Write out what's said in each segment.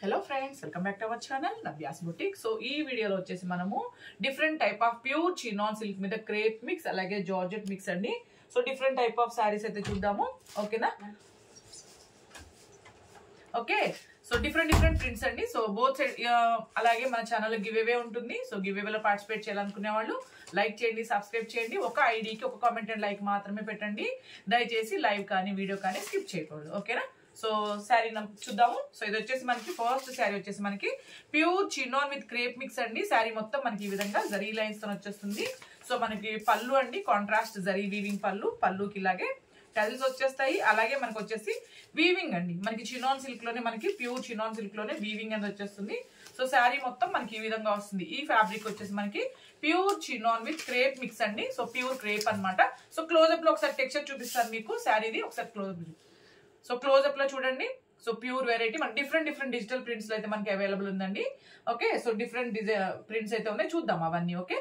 Hello friends, welcome back to our channel Navya's Boutique. So ee video lo vachesi manamu different type of pure chinon silk meeda crepe mix alage georgette mix andi. So different type of sarees aithe chuddaamu. Okay na? Okay, so different prints andi. So both alage mana channel lo giveaway untundi. So giveaway lo participate cheyalanukune vallu like cheyandi, subscribe cheyandi, oka ID ki oka comment and like maatrame pettandi. Dayachesi live kaani video kaani skip cheyakodu. Okay na? So sari చూద్దాము. So ఇది వచ్చేసి మనకి first sari వచ్చేసి మనకి pure chinon with crepe mix అండి. శారీ మొత్తం మనకి ఈ విధంగా జరీ లైన్స్ తో వచ్చేస్తుంది. సో మనకి పళ్ళు అండి, కాంట్రాస్ట్ జరీ వీవింగ్ పళ్ళుకి ఇలాగే టజిల్స్ వచ్చేస్తాయి. అలాగే మనకి వచ్చేసి వీవింగ్ అండి, మనకి చినాన్ సిల్క్ లోనే మనకి ప్యూర్ చినాన్ సిల్క్ లోనే వీవింగ్ అనేది వచ్చేస్తుంది. సో శారీ మొత్తం మనకి ఈ విధంగా వస్తుంది. ఈ ఫ్యాబ్రిక్ వచ్చేసి మనకి pure chinon with crepe mix అండి. సో ప్యూర్ క్రేప్ అనమాట. సో క్లోజ్అప్ లో ఒకసారి టెక్స్చర్ చూపిస్తాను మీకు శారీది. ఒకసారి క్లోజ్అప్, సో క్లోజ్అప్ లో చూడండి. సో ప్యూర్ వెరైటీ మనకి డిఫరెంట్ డిజిటల్ ప్రింట్స్ లో అయితే మనకి అవైలబుల్ ఉందండి. ఓకే, సో డిఫరెంట్ ప్రింట్స్ అయితే ఉన్నాయి, చూద్దాం అవన్నీ. Okay,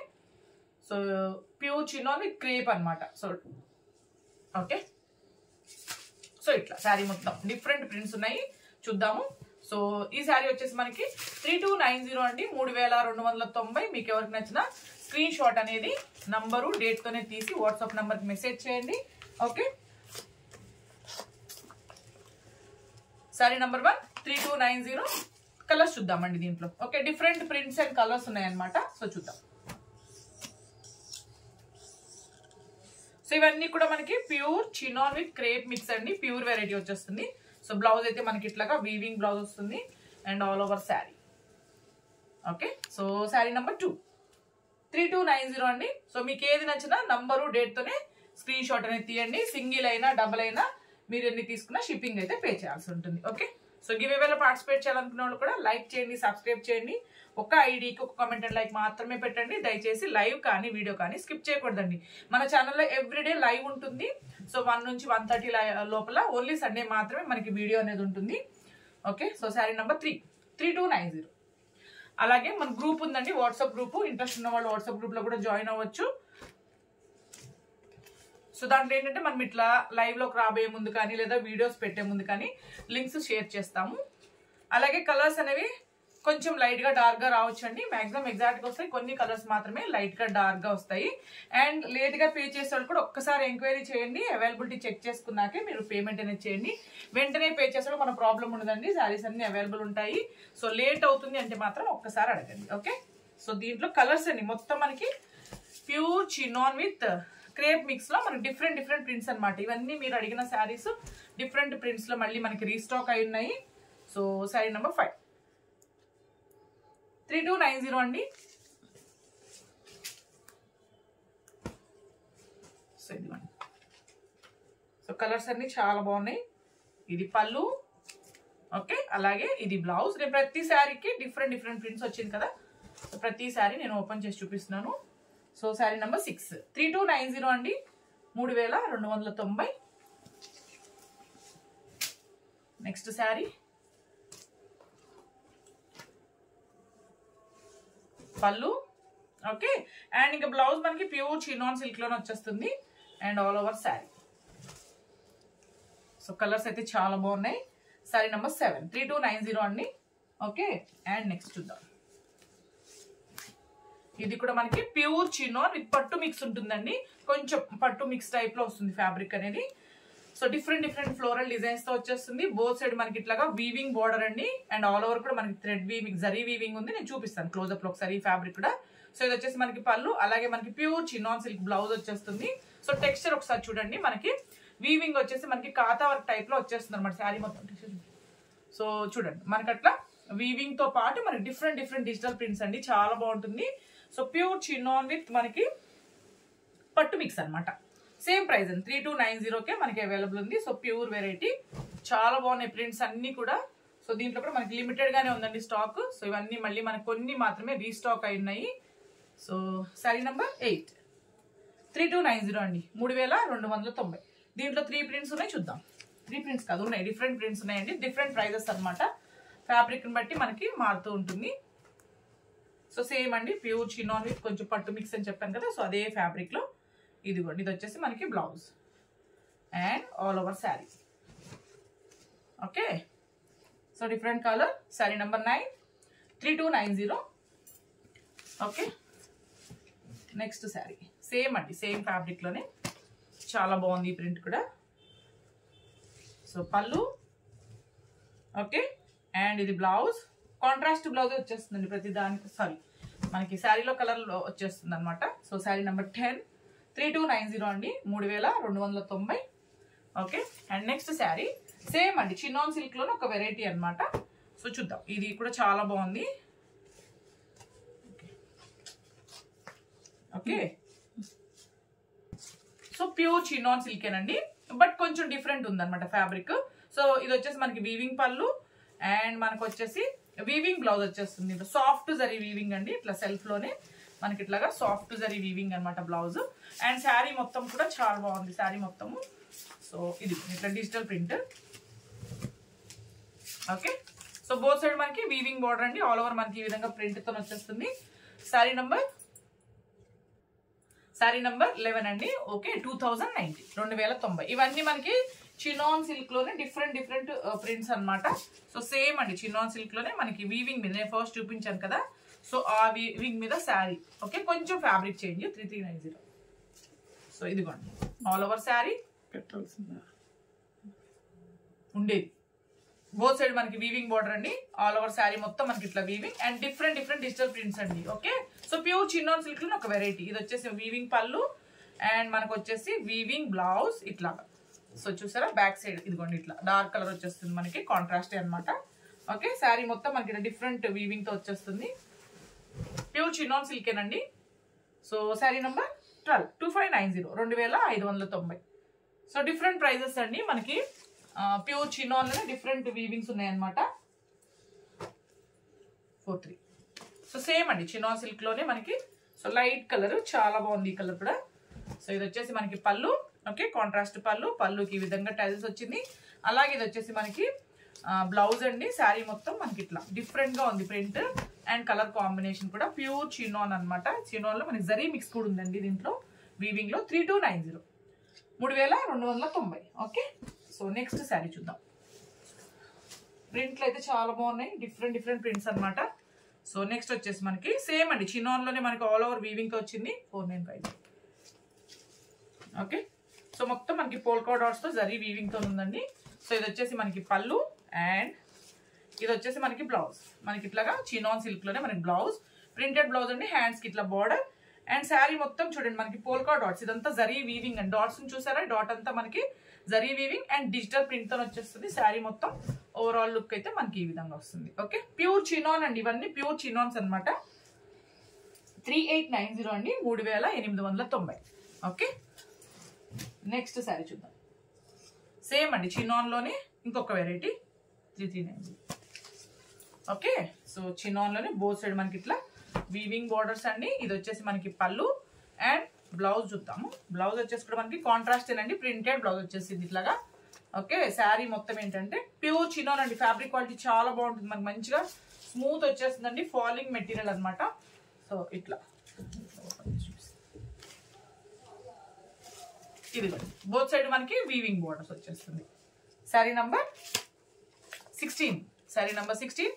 so pure chinon with crepe అనమాట. సో ఓకే, సో ఇట్లా శారీ మొత్తం డిఫరెంట్ ప్రింట్స్ ఉన్నాయి, చూద్దాము. సో ఈ శారీ వచ్చేసి మనకి 3290 అండి, 3290. మీకు ఎవరికి నచ్చిన స్క్రీన్ షాట్ అనేది నంబరు డేట్ తోనే తీసి వాట్సాప్ నంబర్ కి మెసేజ్ చేయండి. Okay, sorry number 1 3290. కలర్స్ చూద్దామండి దీంట్లో. Okay, different prints and colours ఉన్నాయన్నమాట. సో చూద్దాం. సో ఇవన్నీ కూడా మనకి pure chinon with crepe mix అండి, ప్యూర్ వెరైటీ వచ్చేస్తుంది. సో బ్లౌజ్ అయితే మనకి ఇట్లాగా వీవింగ్ బ్లౌజ్ వస్తుంది and all over sari. Okay, so sari number 2 3290 అండి. సో మీకు ఏది నచ్చినా నంబరు డేట్ తోనే స్క్రీన్ షాట్ అనేది తీయండి. సింగిల్ అయినా డబుల్ అయినా మీరు ఎన్ని తీసుకున్నా షిప్పింగ్ అయితే పే చేయాల్సి ఉంటుంది. ఓకే, సో గివ్ అవేలో పార్టిసిపేట్ చేయాలనుకున్న వాళ్ళు కూడా లైక్ చేయండి, సబ్స్క్రైబ్ చేయండి. ఒక ఐడికి ఒక కామెంట్ అండ్ లైక్ మాత్రమే పెట్టండి. దయచేసి లైవ్ కానీ వీడియో కానీ స్కిప్ చేయకూడదండి. మన ఛానల్లో ఎవ్రీడే లైవ్ ఉంటుంది. సో 1 నుంచి 1:30 లోపల, ఓన్లీ సండే మాత్రమే మనకి వీడియో అనేది ఉంటుంది. Okay, so sari number 3 3290. అలాగే మన గ్రూప్ ఉందండి, వాట్సాప్ గ్రూప్. ఇంట్రెస్ట్ ఉన్న వాళ్ళు వాట్సాప్ గ్రూప్ లో కూడా జాయిన్ అవ్వచ్చు. సో దాంట్లో ఏంటంటే మనం ఇట్లా లైవ్ లోకి రాబోయే ముందు కానీ లేదా వీడియోస్ పెట్టే ముందు కానీ లింక్స్ షేర్ చేస్తాము. అలాగే కలర్స్ అనేవి కొంచెం లైట్ గా డార్క్ గా రావచ్చు అండి. మాక్సిమం ఎగ్జాక్ట్ గా వస్తాయి, కొన్ని కలర్స్ మాత్రమే లైట్ గా డార్క్ గా వస్తాయి. అండ్ లేట్ గా పే చేసే వాళ్ళు కూడా ఒక్కసారి ఎంక్వైరీ చేయండి, అవైలబిలిటీ చెక్ చేసుకున్నాకే మీరు పేమెంట్ అనేది చేయండి. వెంటనే పే చేసే మన ప్రాబ్లం ఉండదండి, శారీస్ అన్ని అవైలబుల్ ఉంటాయి. సో లేట్ అవుతుంది అంటే మాత్రం ఒక్కసారి అడగండి. ఓకే, సో దీంట్లో కలర్స్ అండి మొత్తం మనకి pure chinon with crepe mix లో మనకి డిఫరెంట్ ప్రింట్స్ అనమాట. ఇవన్నీ మీరు అడిగిన శారీస్ డిఫరెంట్ ప్రింట్స్ లో మళ్ళీ మనకి రీస్టాక్ అయి ఉన్నాయి. సో శారీ నెంబర్ 5 3290 అండి. సో ఇదిగోండి. సో కలర్స్ అన్ని చాలా బాగున్నాయి. ఇది పళ్ళు. ఓకే, అలాగే ఇది బ్లౌజ్. నేను ప్రతి శారీకి డిఫరెంట్ ప్రింట్స్ వచ్చింది కదా, సో ప్రతి శారీ నేను ఓపెన్ చేసి చూపిస్తున్నాను. సో శారీ నెంబర్ 6 3290 అండి, 3290. నెక్స్ట్ శారీ పళ్ళు. ఓకే, అండ్ ఇంకా బ్లౌజ్ మనకి ప్యూర్ చినాన్ సిల్క్ లోనే వచ్చేస్తుంది and all over sari. So colours అయితే చాలా బాగున్నాయి. శారీ నెంబర్ 7 3290 అండి. ఓకే, అండ్ నెక్స్ట్ చూద్దాం. ఇది కూడా మనకి ప్యూర్ చినాన్ విత్ పట్టు మిక్స్ ఉంటుందండి. కొంచెం పట్టు మిక్స్ టైప్ లో వస్తుంది ఫ్యాబ్రిక్ అనేది. సో డిఫరెంట్ ఫ్లోరల్ డిజైన్స్ తో వచ్చేస్తుంది. బోత్ సైడ్ మనకి ఇట్లాగా వీవింగ్ బార్డర్ అండి అండ్ ఆల్ ఓవర్ కూడా మనకి థ్రెడ్ వీవింగ్ జరీ వీవింగ్ ఉంది. నేను చూపిస్తాను క్లోజ్అప్ లో ఒకసారి ఈ ఫ్యాబ్రిక్ కూడా. సో ఇది వచ్చేసి మనకి పళ్ళు, అలాగే మనకి ప్యూర్ చినాన్ సిల్క్ బ్లౌజ్ వచ్చేస్తుంది. సో టెక్స్చర్ ఒకసారి చూడండి, మనకి వీవింగ్ వచ్చేసి మనకి కాతా వర్క్ టైప్ లో వచ్చేస్తుంది అనమాట శారీ మొత్తం. సో చూడండి మనకి అట్లా వీవింగ్ తో పాటు మనకి డిఫరెంట్ డిజిటల్ ప్రింట్స్ అండి, చాలా బాగుంటుంది. సో ప్యూర్ చినాన్ విత్ మనకి పట్టు మిక్స్ అనమాట. సేమ్ ప్రైస్ అండి, 3290కే మనకి అవైలబుల్ ఉంది. సో ప్యూర్ వెరైటీ, చాలా బాగున్నాయి ప్రింట్స్ అన్ని కూడా. సో దీంట్లో కూడా మనకి లిమిటెడ్ గానే ఉందండి స్టాక్. సో ఇవన్నీ మళ్ళీ మనకి కొన్ని మాత్రమే రీస్టాక్ అయి ఉన్నాయి. సో శారీ నెంబర్ 8 3290 అండి, 3290. దీంట్లో 3 ప్రింట్స్ ఉన్నాయి, చూద్దాం. 3 ప్రింట్స్ కాదు, ఉన్నాయి డిఫరెంట్ ప్రింట్స్ ఉన్నాయండి, డిఫరెంట్ ప్రైజెస్ అనమాట. ఫ్యాబ్రిక్ ని బట్టి మనకి మారుతూ ఉంటుంది. సో సేమ్ అండి, ప్యూర్ చినాన్ విత్ కొంచెం పట్టు మిక్స్ అని చెప్పాను కదా, సో అదే ఫ్యాబ్రిక్ లో ఇదిగోండి. ఇది వచ్చేసి మనకి blouse and all over sari. Okay, so different colour. Sari number 9 3290. Okay, next sari same అండి, సేమ్ ఫ్యాబ్రిక్ లోనే చాలా బాగుంది ఈ ప్రింట్ కూడా. సో పళ్ళు, ఓకే, అండ్ ఇది బ్లౌజ్. కాంట్రాస్ట్ బ్లౌజ్ వచ్చేస్తుందండి ప్రతి దానికి. సారీ, మనకి శారీలో కలర్ లో వచ్చేస్తుంది అనమాట. సో శారీ నెంబర్ 10 3290 అండి, 3290. Okay, and next sari same అండి, చినాన్ సిల్క్ లోనే ఒక వెరైటీ అనమాట. సో చూద్దాం, ఇది కూడా చాలా బాగుంది. ఓకే, సో ప్యూర్ చినాన్ సిల్కేనండి, బట్ కొంచెం డిఫరెంట్ ఉందన్నమాట ఫ్యాబ్రిక్. సో ఇది వచ్చేసి మనకి వీవింగ్ పళ్ళు అండ్ మనకు వచ్చేసి వీవింగ్ బ్లౌజ్ వచ్చేస్తుంది. సాఫ్ట్ జరీ వీవింగ్ అండి, ఇట్లా సెల్ఫ్ లోనే మనకి ఇట్లాగా సాఫ్ట్ జరీ వీవింగ్ అనమాట బ్లౌజ్. అండ్ శారీ మొత్తం కూడా చాలా బాగుంది శారీ మొత్తము. సో ఇది ఇట్లా digital print. Okay, so both side మనకి వీవింగ్ బోర్డర్ అండి, ఆల్ ఓవర్ మనకి ఈ విధంగా ప్రింట్ తో వచ్చేస్తుంది. శారీ నంబర్ 11 అండి. ఓకే, 2090 2090. ఇవన్నీ మనకి చినాన్ సిల్క్ లోనే డిఫరెంట్ ప్రింట్స్ అనమాట. సో సేమ్ అండి, చినాన్ సిల్క్ లోనే మనకి వీవింగ్ మీద నేను ఫస్ట్ చూపించాను కదా, సో ఆ వీవింగ్ మీద శారీ. ఓకే, కొంచెం ఫ్యాబ్రిక్ చేంజ్. 3390. సో ఇదిగోండి ఆల్ ఓవర్ శారీ పెట్టాల్సిందా ఉండేది. బోత్ సైడ్ మనకి వీవింగ్ బోర్డర్ అండి, ఆల్ ఓవర్ శారీ మొత్తం మనకి ఇట్లా weaving and different digital prints అండి. Okay, so pure chinon silk లో ఒక వెరైటీ. ఇది వచ్చేసి వీవింగ్ పళ్ళు అండ్ మనకు వచ్చేసి వీవింగ్ బ్లౌజ్ ఇట్లాగా. సో చూసారా బ్యాక్ సైడ్ ఇదిగోండి ఇట్లా డార్క్ కలర్ వచ్చేస్తుంది మనకి, కాంట్రాస్ట్ అనమాట. ఓకే, శారీ మొత్తం మనకి డిఫరెంట్ వీవింగ్ తో వచ్చేస్తుంది. ప్యూర్ చినాన్ సిల్కేనండి. So sari number 12 2590 2590. So different prices అండి మనకి. ప్యూర్ చినాన్ లోనే డిఫరెంట్ వీవింగ్స్ ఉన్నాయన్నమాట. 43. సో సేమ్ అండి, చినాన్ సిల్క్ లోనే మనకి. సో లైట్ కలర్ చాలా బాగుంది ఈ కలర్ కూడా. సో ఇది వచ్చేసి మనకి పళ్ళు. ఓకే, కాంట్రాస్ట్ పళ్ళుకి ఈ విధంగా టైల్స్ వచ్చింది. అలాగే ఇది వచ్చేసి మనకి బ్లౌజ్ అండి. శారీ మొత్తం మనకి ఇట్లా డిఫరెంట్ గా ఉంది ప్రింట్ అండ్ కలర్ కాంబినేషన్ కూడా. ప్యూర్ చినాన్ అనమాట. చినాన్ లో మనకి జరీ మిక్స్ కూడా ఉందండి దీంట్లో వీవింగ్ లో. 3290 3290. ఓకే, సో నెక్స్ట్ శారీ చూద్దాం. ప్రింట్లు అయితే చాలా బాగున్నాయి, డిఫరెంట్ ప్రింట్స్ అనమాట. సో నెక్స్ట్ వచ్చేసి మనకి సేమ్ అండి, చినాన్ లోనే మనకి ఆల్ ఓవర్ వీవింగ్ తో వచ్చింది. 495. ఓకే, సో మొత్తం మనకి పోల్కా డాట్స్ తో జరీ వీవింగ్ తో ఉందండి. సో ఇది వచ్చేసి మనకి పళ్ళు అండ్ ఇది వచ్చేసి మనకి బ్లౌజ్. మనకి ఇట్లాగా చినాన్ సిల్క్ లోనే మనకి బ్లౌజ్, ప్రింటెడ్ బ్లౌజ్ అండి. హ్యాండ్స్ కి ఇట్లా బార్డర్ అండ్ శారీ మొత్తం చూడండి మనకి పోల్కా డాట్స్. ఇదంతా జరీ వీవింగ్ అండ్ డాట్స్ చూసారా, డాట్ అంతా మనకి zari weaving and digital print తో వచ్చేస్తుంది. శారీ మొత్తం ఓవరాల్ లుక్ అయితే మనకి ఈ విధంగా వస్తుంది. ఓకే, ప్యూర్ చినాన్ అండి, ఇవన్నీ ప్యూర్ చినాన్స్ అనమాట. 3890 అండి, 3890. ఓకే, నెక్స్ట్ శారీ చూద్దాం. సేమ్ అండి, చినాన్ లోనే ఇంకొక వెరైటీ 3390. ఓకే, సో చినాన్ లోనే బోత్ సైడ్ మనకి ఇట్లా వీవింగ్ బోర్డర్స్ అండి. ఇది వచ్చేసి మనకి పళ్ళు అండ్ బ్లౌజ్ చూద్దాము. బ్లౌజ్ వచ్చేసి కూడా మనకి కాంట్రాస్ట్ అండి, ప్రింటెడ్ బ్లౌజ్ వచ్చేసింది ఇట్లాగా. ఓకే, శారీ మొత్తం ఏంటంటే ప్యూర్ చినాన్ అండి. ఫ్యాబ్రిక్ క్వాలిటీ చాలా బాగుంటుంది, మనకి మంచిగా స్మూత్ వచ్చేస్తుందండి. ఫాలింగ్ మెటీరియల్ అనమాట. సో ఇట్లా ఇది బోత్ సైడ్ మనకి వీవింగ్ బోర్డర్స్ వచ్చేస్తుంది. Sari number 16. Sari number 16.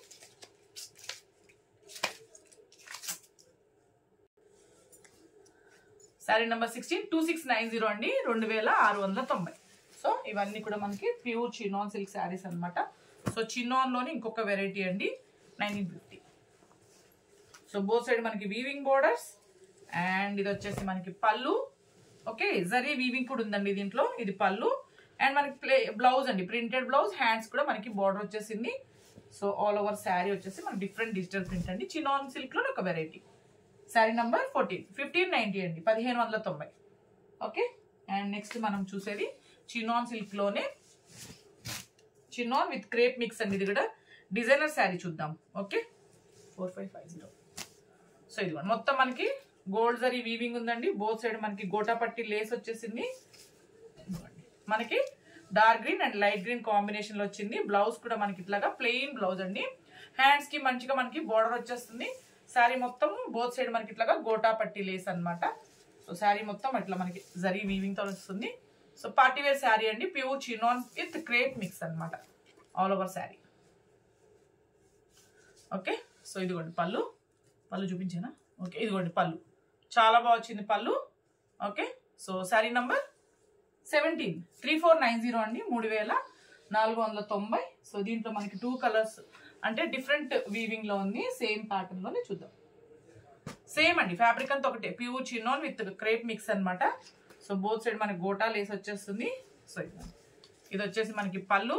Sari number 16 2690 అండి, 2690. సో ఇవన్నీ కూడా మనకి ప్యూర్ చినాన్ సిల్క్ శారీస్ అనమాట. సో చినాన్ లోని ఇంకొక వెరైటీ అండి 1950. సో బోత్ సైడ్ మనకి వీవింగ్ బోర్డర్స్ అండ్ ఇది వచ్చేసి మనకి పళ్ళు. ఓకే, జరీ వీవింగ్ కూడా ఉందండి దీంట్లో. ఇది పళ్ళు అండ్ మనకి బ్లౌజ్ అండి, ప్రింటెడ్ బ్లౌజ్. హ్యాండ్స్ కూడా మనకి బార్డర్ వచ్చేసింది. సో ఆల్ ఓవర్ శారీ వచ్చేసి మనకి డిఫరెంట్ డిజిటల్ ప్రింట్ అండి. చినాన్ సిల్క్ లో ఒక వెరైటీ. శారీ నంబర్ 14 1590 అండి, 1590. ఓకే, అండ్ నెక్స్ట్ మనం చూసేది చినాన్ సిల్క్ లోనే చినాన్ విత్ క్రేప్ మిక్స్ అండి. ఇది కూడా డిజైనర్ శారీ చూద్దాం. ఓకే, 4550. సో ఇది మొత్తం మనకి గోల్డ్ జరీ వీవింగ్ ఉందండి. బోత్ సైడ్ మనకి గోటాపట్టి లేస్ వచ్చేసింది. మనకి dark green and light green combination లో వచ్చింది. బ్లౌజ్ కూడా మనకి ఇట్లాగా ప్లెయిన్ బ్లౌజ్ అండి. హ్యాండ్స్ కి మంచిగా మనకి బోర్డర్ వచ్చేస్తుంది. శారీ మొత్తం బోత్ సైడ్ మనకి ఇట్లాగా గోటాపట్టి లేస్ అనమాట. సో శారీ మొత్తం ఇట్లా మనకి జరీ వీవింగ్ తో వస్తుంది. సో పార్టీ వేర్ శారీ అండి, pure chinon with crepe mix అనమాట all over sari. Okay. So ఇదిగోండి పళ్ళు, పళ్ళు చూపించానా? ఓకే, ఇదిగోండి పళ్ళు, చాలా బాగా వచ్చింది పళ్ళు. ఓకే. సో శారీ నంబర్ 17 3490 అండి, 3490. సో దీంట్లో మనకి 2 కలర్స్ అంటే డిఫరెంట్ వీవింగ్ లో ఉంది, సేమ్ ప్యాటర్న్ లోనే చూద్దాం. సేమ్ అండి, ఫ్యాబ్రిక్ అంతా ఒకటే, ప్యూర్ చిన్నోన్ విత్ క్రేప్ మిక్స్ అనమాట. సో బోత్ సైడ్ మనకి గోటా లేస్ వచ్చేస్తుంది. సో ఇది వచ్చేసి మనకి పళ్ళు,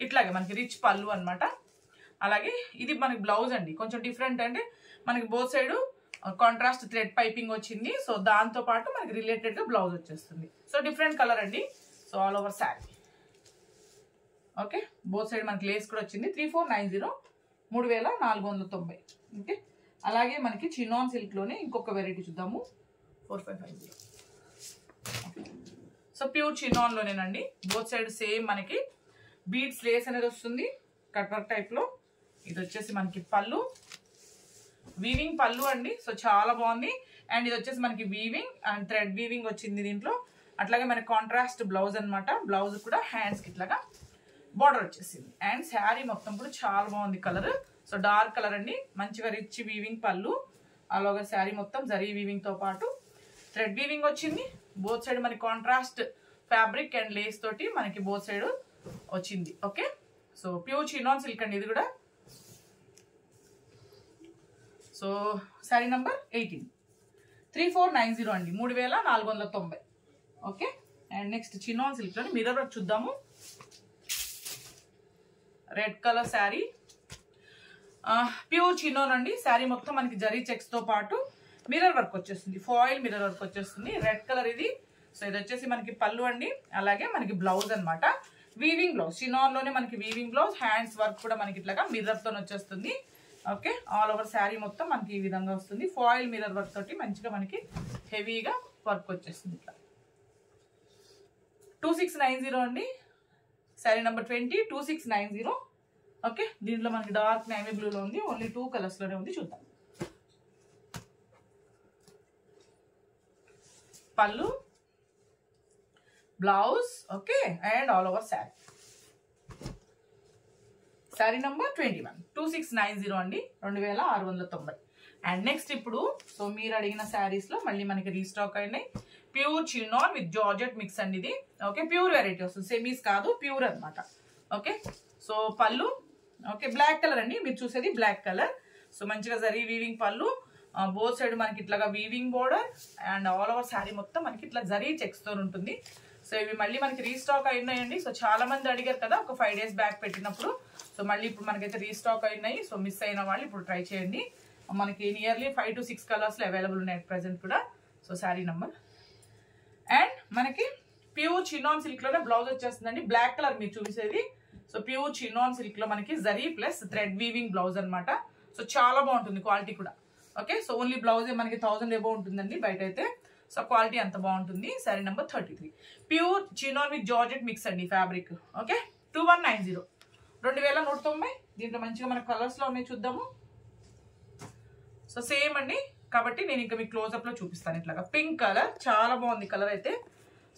ఇట్లాగే మనకి రిచ్ పళ్ళు అనమాట. అలాగే ఇది మనకి బ్లౌజ్ అండి, కొంచెం డిఫరెంట్ అంటే మనకి both side contrast thread piping వచ్చింది. సో దాంతో పాటు మనకి రిలేటెడ్ గా బ్లౌజ్ వచ్చేస్తుంది. సో డిఫరెంట్ కలర్ అండి. So all over sari. Okay, both side మనకి లేస్ కూడా వచ్చింది. 3490, 3490. ఓకే. అలాగే మనకి చినాన్ సిల్క్ లోనే ఇంకొక వెరైటీ చూద్దాము, 4550. సో ప్యూర్ చినాన్ లోనేనండి, బోత్ సైడ్ సేమ్ మనకి బీడ్స్ లేస్ అనేది వస్తుంది కట్ వర్క్ టైప్ లో. ఇది వచ్చేసి మనకి పళ్ళు, వీవింగ్ పళ్ళు అండి. సో చాలా బాగుంది. అండ్ ఇది వచ్చేసి మనకి వీవింగ్ అండ్ థ్రెడ్ వీవింగ్ వచ్చింది దీంట్లో. అట్లాగే మనకి కాంట్రాస్ట్ బ్లౌజ్ అనమాట. బ్లౌజ్ కూడా హ్యాండ్స్ కి ఇట్లాగా బార్డర్ వచ్చేసింది. అండ్ శారీ మొత్తం కూడా చాలా బాగుంది కలర్. సో డార్క్ కలర్ అండి, మంచిగా రిచ్ వీవింగ్ పళ్ళు. అలాగే శారీ మొత్తం జరీ వీవింగ్ తో పాటు థ్రెడ్ వీవింగ్ వచ్చింది. బోత్ సైడ్ మనకి కాంట్రాస్ట్ ఫ్యాబ్రిక్ అండ్ లేస్ తోటి మనకి బోత్ సైడ్ వచ్చింది. Okay. So pure chinon silk అండి ఇది కూడా. సో శారీ నంబర్ 18 3490 అండి, 3490. Okay. And next chinon silk లోని మిర్రర్ వర్క్ చూద్దాము. Red colour sari, pure chinon అండి. శారీ మొత్తం మనకి జరీ చెక్స్ తో పాటు మిర్రర్ వర్క్ వచ్చేస్తుంది, ఫాయిల్ మిర్రర్ వర్క్ వచ్చేస్తుంది. రెడ్ కలర్ ఇది. సో ఇది వచ్చేసి మనకి పళ్ళు అండి, అలాగే మనకి బ్లౌజ్ అనమాట. వీవింగ్ బ్లౌజ్, చినాన్ లోనే మనకి వీవింగ్ బ్లౌజ్, హ్యాండ్స్ వర్క్ కూడా మనకి ఇట్లాగా మిర్రర్ తో వచ్చేస్తుంది. ఓకే. ఆల్ ఓవర్ శారీ మొత్తం మనకి ఈ విధంగా వస్తుంది, ఫాయిల్ మిర్రర్ వర్క్ తోటి మంచిగా మనకి హెవీగా వర్క్ వచ్చేస్తుంది ఇట్లా. 2690 అండి, శారీ నెంబర్ 20 2690. ఓకే. దీంట్లో మనకి డార్క్ నేవీ బ్లూ లో ఉంది, ఓన్లీ 2 కలర్స్ లోనే ఉంది. చూద్దాం. పళ్ళు, blouse. Okay. And all over sari. Sari number 21 2690 అండి, 2690. అండ్ నెక్స్ట్ ఇప్పుడు సో మీరు అడిగిన శారీస్ లో మళ్ళీ మనకి రీస్టాక్ అయినాయి. Pure chinon with georgette mix అండి ఇది. ఓకే. ప్యూర్ వెరైటీ వస్తుంది, సెమీస్ కాదు, ప్యూర్ అనమాట. ఓకే. సో పళ్ళు, ఓకే, బ్లాక్ కలర్ అండి, మీరు చూసేది బ్లాక్ కలర్. సో మంచిగా జరీ వీవింగ్ పళ్ళు, బోత్ సైడ్ మనకి ఇట్లాగా weaving border. And all over sari మొత్తం మనకి ఇట్లా జరీ చెక్స్ తో ఉంటుంది. సో ఇవి మళ్ళీ మనకి రీస్టాక్ అయినాయండి. సో చాలా మంది అడిగారు కదా ఒక 5 days బ్యాక్ పెట్టినప్పుడు. సో మళ్ళీ ఇప్పుడు మనకైతే రీస్టాక్ అయినాయి. సో మిస్ అయిన వాళ్ళు ఇప్పుడు ట్రై చేయండి. మనకి నియర్లీ 5 to 6 కలర్స్ లో అవైలబుల్ ఉన్నాయి ప్రెసెంట్ కూడా. So sari number. అండ్ మనకి ప్యూర్ చినాన్ సిల్క్ లోనే బ్లౌజ్ వచ్చేస్తుందండి, బ్లాక్ కలర్ మీరు చూసేది. సో ప్యూర్ చినాన్ సిల్క్ లో మనకి zari plus thread weaving blouse అనమాట. సో చాలా బాగుంటుంది క్వాలిటీ కూడా. ఓకే. సో ఓన్లీ బ్లౌజ్ మనకి 1000 ఎబో ఉంటుందండి బయట అయితే. సో క్వాలిటీ అంత బాగుంటుంది. Sari number 33 pure chinon with georgette mix అండి ఫ్యాబ్రిక్. ఓకే. 2190, 2190. దీంట్లో మంచిగా మన కలర్స్ లో ఉన్నాయి, చూద్దాము. సో సేమ్ అండి, కాబట్టి నేను ఇంకా మీకు క్లోజ్అప్ లో చూపిస్తాను. ఇట్లాగా పింక్ కలర్, చాలా బాగుంది కలర్ అయితే.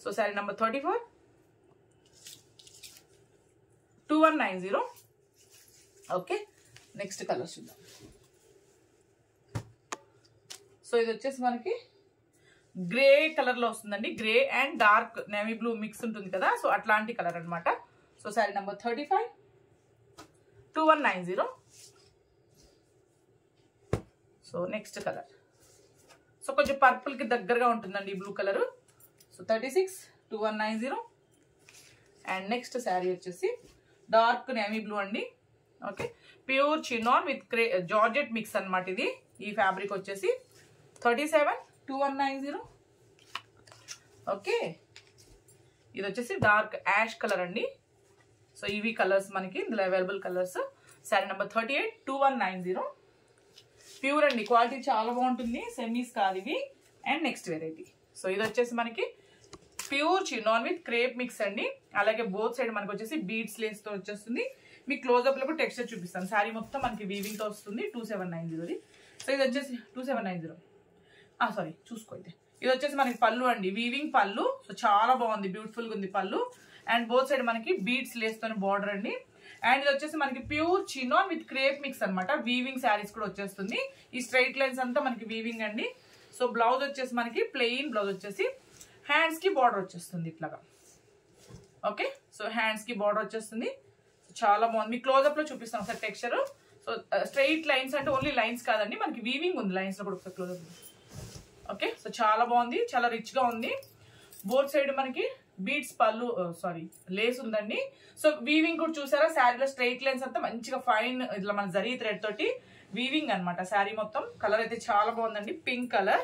So sari number 34 2190. Okay. Next colour చూద్దాం. సో ఇది వచ్చేసి మనకి గ్రే కలర్ లో వస్తుందండి, grey and dark navy blue mix ఉంటుంది కదా. సో అట్లాంటి కలర్ అనమాట. So sari number 35 2190. So next colour, so కొంచెం పర్పుల్ కి దగ్గరగా ఉంటుందండి ఈ blue colour. So 36 2190. And next sari వచ్చేసి డార్క్ నేవీ బ్లూ అండి. Okay. Pure chinon with georgette mix అనమాట ఇది. ఈ ఫ్యాబ్రిక్ వచ్చేసి 37 2190. ఓకే. ఇది వచ్చేసి డార్క్ యాష్ కలర్ అండి. సో ఇవి కలర్స్ మనకి ఇందులో available colours. Sari number 38 2190. Pure అండి, క్వాలిటీ చాలా బాగుంటుంది, సెమీస్ కాదు ఇవి. అండ్ నెక్స్ట్ వెరైటీ, సో ఇది వచ్చేసి మనకి pure chinon with crepe mix అండి. అలాగే బోత్ సైడ్ మనకి వచ్చేసి బీడ్స్ లేస్ తో వచ్చేస్తుంది. మీకు క్లోజ్అప్ లో కూడా టెక్స్చర్ చూపిస్తాను. శారీ మొత్తం మనకి వీవింగ్ తో వస్తుంది. 2790. సో ఇది వచ్చేసి 2790. సారీ చూసుకోండి. ఇది వచ్చేసి మనకి పళ్ళు అండి, వీవింగ్ పళ్ళు. సో చాలా బాగుంది, బ్యూటిఫుల్ గా ఉంది పళ్ళు. అండ్ బోత్ సైడ్ మనకి బీడ్స్ లేస్ తోని బార్డర్ అండి. అండ్ ఇది వచ్చేసి మనకి pure chinon with crepe mix అనమాట. వీవింగ్ శారీస్ కూడా వచ్చేస్తుంది. ఈ స్ట్రైట్ లైన్స్ అంతా మనకి వీవింగ్ అండి. సో బ్లౌజ్ వచ్చేసి మనకి ప్లెయిన్ బ్లౌజ్ వచ్చేసి హ్యాండ్స్ కి బార్డర్ వచ్చేస్తుంది ఇట్లాగా. ఓకే, సో హ్యాండ్స్ కి బార్డర్ వచ్చేస్తుంది. చాలా బాగుంది. మీ క్లోజ్అప్ లో చూపిస్తాను sir texture. So straight lines అంటే ఓన్లీ లైన్స్ కాదండి, మనకి వీవింగ్ ఉంది లైన్స్ లో కూడా ఒకసారి క్లోజ్అప్. ఓకే, సో చాలా బాగుంది, చాలా రిచ్ గా ఉంది. బోత్ సైడ్ మనకి బీడ్స్ పళ్ళు లేస్ ఉందండి. సో వీవింగ్ కూడా చూసారా, శారీలో స్ట్రైట్ లైన్స్ అంతా మంచిగా ఫైన్ ఇట్లా మన జరీ థ్రెడ్ తోటి వీవింగ్ అనమాట శారీ మొత్తం. కలర్ అయితే చాలా బాగుందండి, పింక్ కలర్.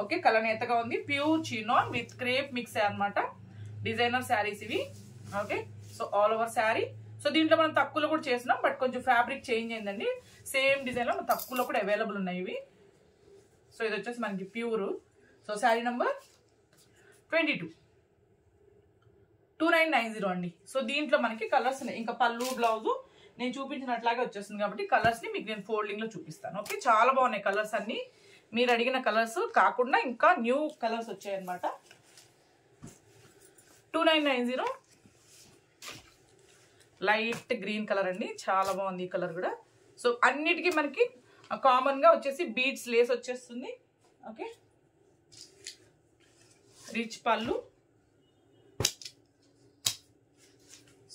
ఓకే, కలర్ నేతగా ఉంది. Pure chinon with crepe mix అనమాట. డిజైనర్ శారీస్ ఇవి. Okay, so all over sari. So దీంట్లో మనం తక్కువలో కూడా చేసినాం, బట్ కొంచెం ఫ్యాబ్రిక్ చేంజ్ అయిందండి. సేమ్ డిజైన్ లో తక్కువలో కూడా అవైలబుల్ ఉన్నాయి ఇవి. సో ఇది వచ్చేసి మనకి ప్యూర్. సో శారీ నంబర్ 22, 2990 అండి. సో దీంట్లో మనకి కలర్స్ ఉన్నాయి. ఇంకా పళ్ళు బ్లౌజ్ నేను చూపించినట్లాగే వచ్చేస్తుంది కాబట్టి కలర్స్ ని మీకు నేను ఫోల్డింగ్ లో చూపిస్తాను. ఓకే, చాలా బాగున్నాయి కలర్స్ అన్ని. మీరు అడిగిన కలర్స్ కాకుండా ఇంకా న్యూ కలర్స్ వచ్చాయి అనమాట. 2990 లైట్ గ్రీన్ కలర్ అండి, చాలా బాగుంది ఈ కలర్ కూడా. సో అన్నిటికీ మనకి కామన్ గా వచ్చేసి బీడ్స్ లేస్ వచ్చేస్తుంది. ఓకే, రిచ్ పళ్ళు.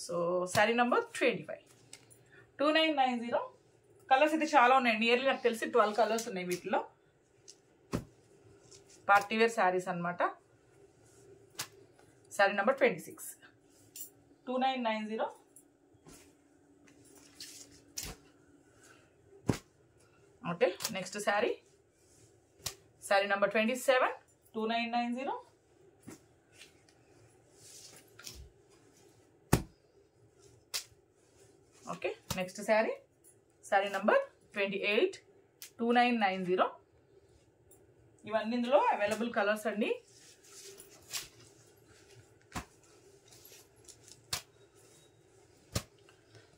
So sari number 25, 2990. కలర్స్ అయితే చాలా ఉన్నాయండి. నియర్లీ నాకు తెలిసి 12 కలర్స్ ఉన్నాయి వీటిలో. పార్టీ వేర్ శారీస్ అనమాట. Sari number 26, 2990. Okay, next sari number 27, 2990. Okay, next sari number 28, 2990. ఇవన్నీ ఇందులో అవైలబుల్ కలర్స్ అండి.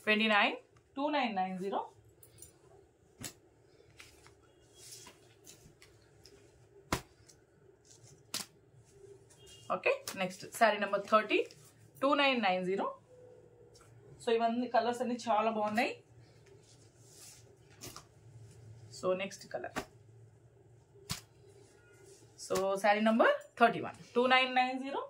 $29, 2990. Okay, next sari number 30, 2990. So ఇవన్నీ కలర్స్ అన్ని చాలా బాగున్నాయి. So next colour. So sari number 31, 2990.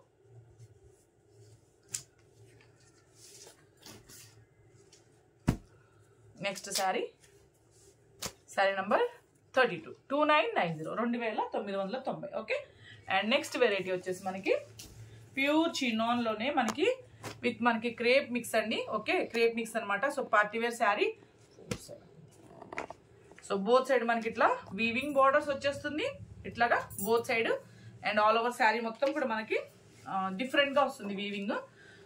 Next sari number 32, 2990, 2990. Okay, and next variety వచ్చేసి మనకి ప్యూర్ చినాన్ లోనే మనకి విత్ మనకి క్రేప్ మిక్స్ అండి. ఓకే, క్రేప్ మిక్స్ అనమాట. So party wear sari. So both side మనకి ఇట్లా వీవింగ్ బోర్డర్స్ వచ్చేస్తుంది ఇట్లాగా both side. And all over sari మొత్తం కూడా మనకి డిఫరెంట్ గా వస్తుంది వీవింగ్.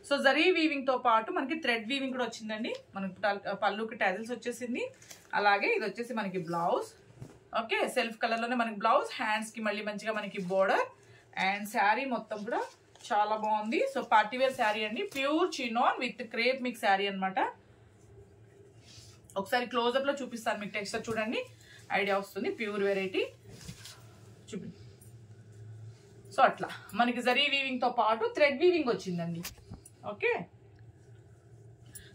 సో జరీ వీవింగ్ తో పాటు మనకి థ్రెడ్ వీవింగ్ కూడా వచ్చిందండి. మనకి పళ్ళుకి టాజిల్స్ వచ్చేసింది. అలాగే ఇది వచ్చేసి మనకి బ్లౌజ్. ఓకే, సెల్ఫ్ కలర్ లోనే మనకి బ్లౌజ్. హ్యాండ్స్ కి మళ్ళీ మంచిగా మనకి బోర్డర్. అండ్ శారీ మొత్తం కూడా చాలా బాగుంది. సో పార్టీ వేర్ శారీ అండి, pure chinon with crepe mix sari అనమాట. ఒకసారి క్లోజ్అప్ లో చూపిస్తాను మీకు టెక్స్చర్ చూడండి, ఐడియా వస్తుంది. ప్యూర్ వెరైటీ చూపి. సో అట్లా మనకి జరీ వీవింగ్ తో పాటు థ్రెడ్ వీవింగ్ వచ్చిందండి. ఓకే,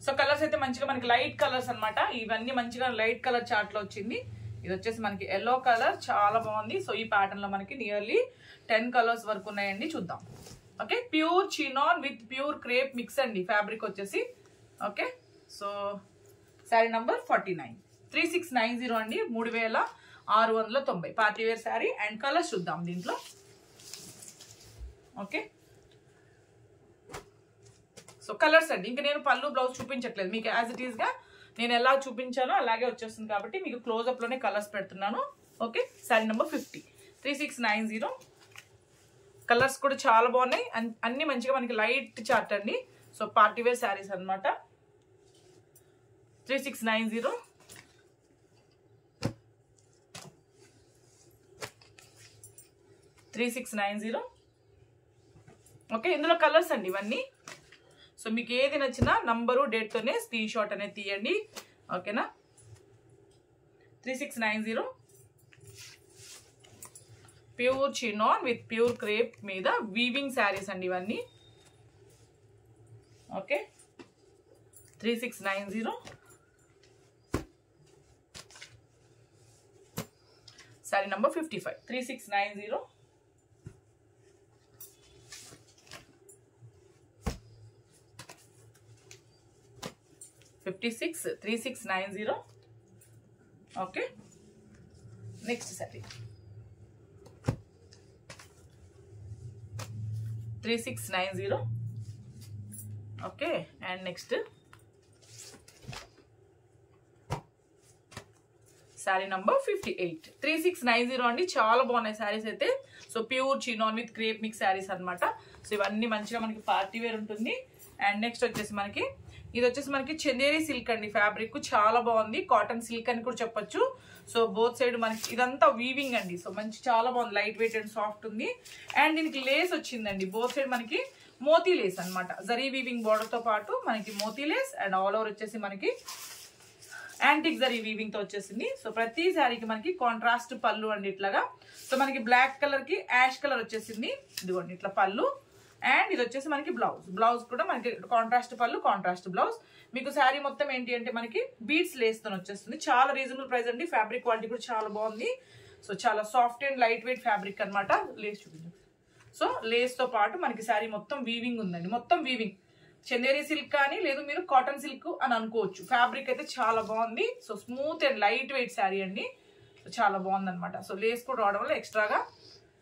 సో కలర్స్ అయితే మంచిగా మనకి లైట్ కలర్స్ అనమాట. ఇవన్నీ మంచిగా లైట్ కలర్ చార్ట్ లో వచ్చింది. ఇది వచ్చేసి మనకి ఎల్లో కలర్, చాలా బాగుంది. సో ఈ ప్యాటర్న్ లో మనకి నియర్లీ 10 కలర్స్ వరకు ఉన్నాయండి, చూద్దాం. Okay, pure chinon with pure crepe mix అండి ఫ్యాబ్రిక్ వచ్చేసి. ఓకే, సో శారీ నంబర్ 49, 3690 అండి, 3690 party wear sari. And colours చూద్దాం దీంట్లో. ఓకే, సో కలర్స్ అండి. ఇంకా నేను పళ్ళు బ్లౌజ్ చూపించట్లేదు మీకు, యాజ్ ఇట్ ఈస్ గా నేను ఎలా చూపించానో అలాగే వచ్చేస్తుంది కాబట్టి మీకు క్లోజ్అప్ లోనే కలర్స్ పెడుతున్నాను. Okay, sari number 50, 3690. కలర్స్ కూడా చాలా బాగున్నాయి. అన్ని మంచిగా మనకి లైట్ చార్ట్ అండి. సో పార్టీ వేర్ శారీస్ అనమాట. 3690. ఓకే, ఇందులో కలర్స్ అండి ఇవన్నీ. సో మీకు ఏది నచ్చినా నంబరు డేట్ తోనే స్క్రీన్ షాట్ అనేది తీయండి. ఓకేనా, 3690 pure chinon with pure crepe మీద వీవింగ్ శారీస్ అండి ఇవన్నీ. Okay, 3690. Saree number 55. 3690. 56 3690. Okay. Next saree. 3690. Okay, and next sorry number 58. 3690 అండి. చాలా బాగున్నాయి శారీస్ అయితే. So pure chinon with crepe mix saris అనమాట. సో ఇవన్నీ మంచిగా మనకి పార్టీ వేర్ ఉంటుంది. అండ్ నెక్స్ట్ వచ్చేసి మనకి ఇది వచ్చేసి మనకి చందేరి సిల్క్ అండి. ఫ్యాబ్రిక్ చాలా బాగుంది. కాటన్ సిల్క్ అని కూడా చెప్పొచ్చు. సో బోత్ సైడ్ మనకి ఇదంతా వీవింగ్ అండి. సో మంచి చాలా బాగుంది. లైట్ వెయిట్ అండ్ సాఫ్ట్ ఉంది. అండ్ దీనికి లేస్ వచ్చిందండి. బోత్ సైడ్ మనకి మోతీ లేస్ అనమాట. జరీ వీవింగ్ బోర్డర్ తో పాటు మనకి మోతీ లేస్ అండ్ ఆల్ ఓవర్ వచ్చేసి మనకి యాంటిక్ జరీ వీవింగ్ తో వచ్చేసింది. సో ప్రతి శారీకి మనకి కాంట్రాస్ట్ పళ్ళు అండి ఇట్లాగా. సో మనకి బ్లాక్ కలర్ కి యాష్ కలర్ వచ్చేసింది. ఇదిగోండి ఇట్లా పళ్ళు. అండ్ ఇది వచ్చేసి మనకి బ్లౌజ్ కూడా మనకి కాంట్రాస్ట్ పళ్ళు, కాంట్రాస్ట్ బ్లౌజ్. మీకు శారీ మొత్తం ఏంటి అంటే మనకి బీడ్స్ లేస్ తో వచ్చేస్తుంది. చాలా రీజనబుల్ ప్రైస్ అండి. ఫ్యాబ్రిక్ క్వాలిటీ కూడా చాలా బాగుంది. సో చాలా soft and light weight fabric అనమాట. లేస్ చూపించండి. సో లేస్ తో పాటు మనకి శారీ మొత్తం వీవింగ్ ఉందండి. మొత్తం వీవింగ్. చందేరి సిల్క్ కానీ లేదు మీరు కాటన్ సిల్క్ అని అనుకోవచ్చు. ఫ్యాబ్రిక్ అయితే చాలా బాగుంది. So smooth and light weight sari అండి. సో చాలా బాగుంది అనమాట. సో లేస్ కూడా రావడం వల్ల ఎక్స్ట్రాగా.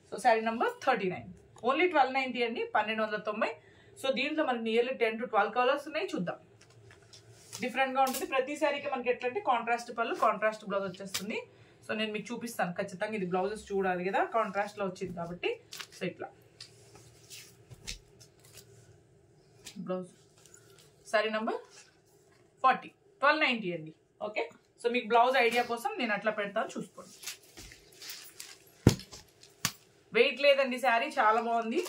So sari number 39. ఓన్లీ 1290 అండి. 1290. సో దీంట్లో మనకి నియర్లీ 10 to 12 కలర్స్ ఉన్నాయి. చూద్దాం. డిఫరెంట్ గా ఉంటుంది. ప్రతి శారీకి మనకి ఎట్లంటే కాంట్రాస్ట్ పళ్ళు, కాంట్రాస్ట్ బ్లౌజ్ వచ్చేస్తుంది. సో నేను మీకు చూపిస్తాను ఖచ్చితంగా. ఇది బ్లౌజెస్ చూడాలి కదా, కాంట్రాస్ట్ లో వచ్చింది కాబట్టి. సో ఇట్లా బ్లౌజ్. Sorry number 40. 1290 అండి. ఓకే. సో మీకు బ్లౌజ్ ఐడియా కోసం నేను అట్లా పెడతాను, చూసుకోండి. వెయిట్ లేదండి శారీ, చాలా బాగుంది.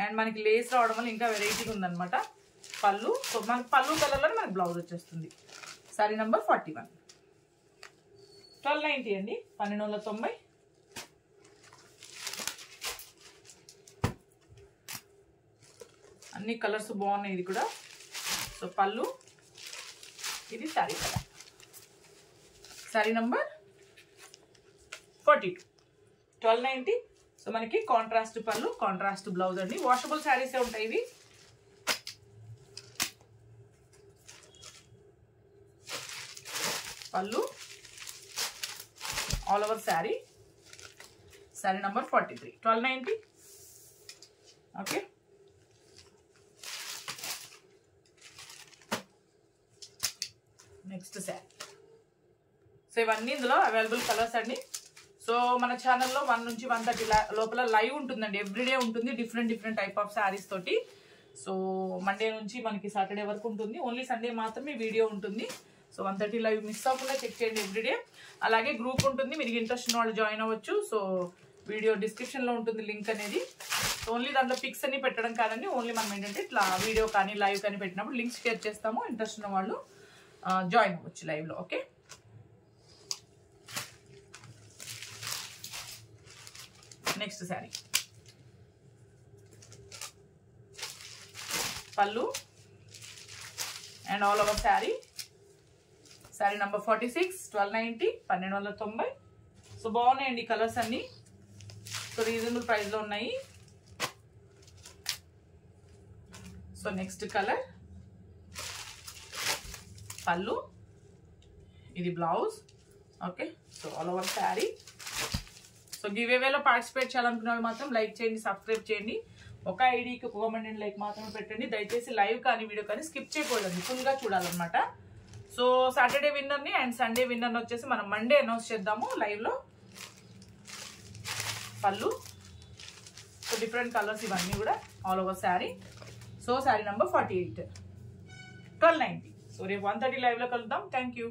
అండ్ మనకి లేస్ రావడం వల్ల ఇంకా వెరైటీగా ఉందన్నమాట. పళ్ళు. సో మనకి పళ్ళు కలర్లోనే మనకి బ్లౌజ్ వచ్చేస్తుంది. Sorry number 41. 1290 అండి. 1290. అన్ని కలర్స్ బాగున్నాయి. ఇది కూడా. సో పళ్ళు. ఇది sari colour. Sari number 42. 1290. So మనకి కాంట్రాస్ట్ పళ్ళు, కాంట్రాస్ట్ బ్లౌజ్ అండి. వాషబుల్ శారీసే ఉంటాయి ఇవి. పళ్ళు all over sari. Sari number 43. 1290. Okay. Next sari. So ఇవన్నీ ఇందులో అవైలబుల్ కలర్స్ అండి. సో మన ఛానల్లో 1 నుంచి 1:30 లోపల లైవ్ ఉంటుందండి. ఎవ్రీడే ఉంటుంది. డిఫరెంట్ టైప్ ఆఫ్ శారీస్ తోటి. సో మండే నుంచి మనకి సాటర్డే వరకు ఉంటుంది. ఓన్లీ సండే మాత్రమే వీడియో ఉంటుంది. సో 1:30 లైవ్ మిస్ అవ్వకుండా చెక్ చేయండి ఎవ్రీడే. అలాగే గ్రూప్ ఉంటుంది. మీరు ఇంట్రెస్ట్ ఉన్న వాళ్ళు జాయిన్ అవ్వచ్చు. సో వీడియో డిస్క్రిప్షన్లో ఉంటుంది లింక్ అనేది. ఓన్లీ దాంట్లో పిక్స్ అన్ని పెట్టడం కాదండి. ఓన్లీ మనం ఏంటంటే ఇట్లా వీడియో కానీ లైవ్ కానీ పెట్టినప్పుడు లింక్స్ షేర్ చేస్తాము. ఇంట్రెస్ట్ ఉన్న వాళ్ళు జాయిన్ అవ్వచ్చు లైవ్లో. ఓకే. నెక్స్ట్ శారీ. పళ్ళు and all over sari. Sari number 46. 1290. 1290. So బాగున్నాయండి కలర్స్ అన్ని. సో రీజనబుల్ ప్రైస్లో ఉన్నాయి. So next colour. పళ్ళు. ఇది blouse. Okay. So all over sari. So give అవేలో పార్టిసిపేట్ చేయాలనుకున్న వాళ్ళు మాత్రం లైక్ చేయండి, సబ్స్క్రైబ్ చేయండి. ఒక ఐడికి ఒక కామెంట్ అండ్ లైక్ మాత్రమే పెట్టండి. దయచేసి లైవ్ కానీ వీడియో కానీ స్కిప్ చేయకూడదండి. ఫుల్గా చూడాలన్నమాట. సో సాటర్డే విన్నర్ని అండ్ సండే విన్నర్ని వచ్చేసి మనం మండే అనౌన్స్ చేద్దాము లైవ్లో. పళ్ళు. సో డిఫరెంట్ కలర్స్ ఇవన్నీ కూడా all over sari. So sari number 48. 1290. So రేపు 1:30 లైవ్లో కలుద్దాం. Thank you.